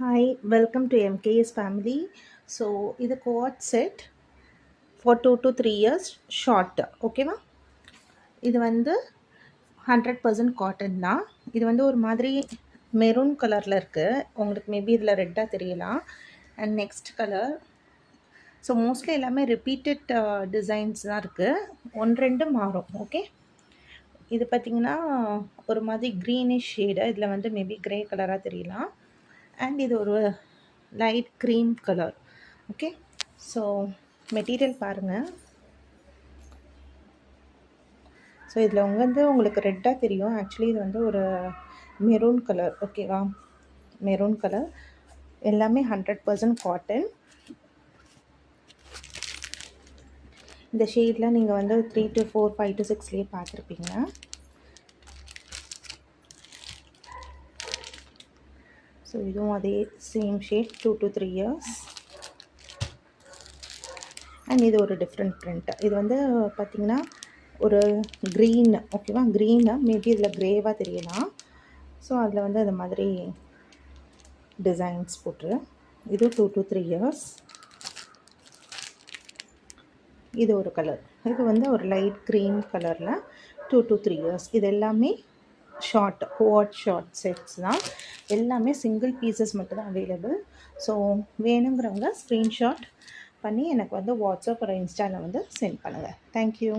Hi, welcome to MKS family. So, இது coat set for 2 to 3 years short ஓகேவா. இது வந்து 100% காட்டன் தான். இது வந்து ஒரு மாதிரி மெரூன் கலரில் இருக்குது. உங்களுக்கு மேபி இதில் ரெட்டாக தெரியலாம். And next colour. So mostly எல்லாமே ரிப்பீட்டட் டிசைன்ஸ் தான் இருக்குது. ஒன்று ரெண்டு மாறும். ஓகே, இது பார்த்திங்கன்னா ஒரு மாதிரி க்ரீனிஷ் ஷேடு. இதில் வந்து மேபி க்ரே கலராக தெரியலாம். அண்ட் இது ஒரு light cream colour. Okay, so material பாருங்கள். ஸோ இதில் உங்களுக்கு ரெட்டாக தெரியும். ஆக்சுவலி இது வந்து ஒரு மெரூன் கலர். ஓகேவா, மெரூன் கலர். எல்லாமே 100% காட்டன். இந்த ஷேடில் நீங்கள் வந்து 3 to 4, 5 to 6லேயே பார்த்துருப்பீங்க. ஸோ இதுவும் அதே same shade, 2 to 3 years. And இது ஒரு டிஃப்ரெண்ட் பிரிண்ட். இது வந்து பார்த்திங்கன்னா ஒரு க்ரீன். ஓகேவா, க்ரீனு மேபி இதில் க்ரேவாக தெரியலாம். ஸோ அதில் வந்து அது மாதிரி டிசைன்ஸ் போட்டு இது 2 to 3 years. இது ஒரு கலர். இது வந்து ஒரு லைட் க்ரீன் கலரில் 2 to 3 years. இது எல்லாமே ஷார்ட் ஷார்ட் செட்ஸ் தான். எல்லாமே சிங்கிள் பீசஸ் மட்டும் தான் அவைலபிள். ஸோ வேணுங்கிறவங்க ஸ்க்ரீன்ஷாட் பண்ணி எனக்கு வந்து வாட்ஸ்அப் ஒரு இன்ஸ்டாவில் வந்து சென்ட் பண்ணுங்கள். தேங்க்யூ.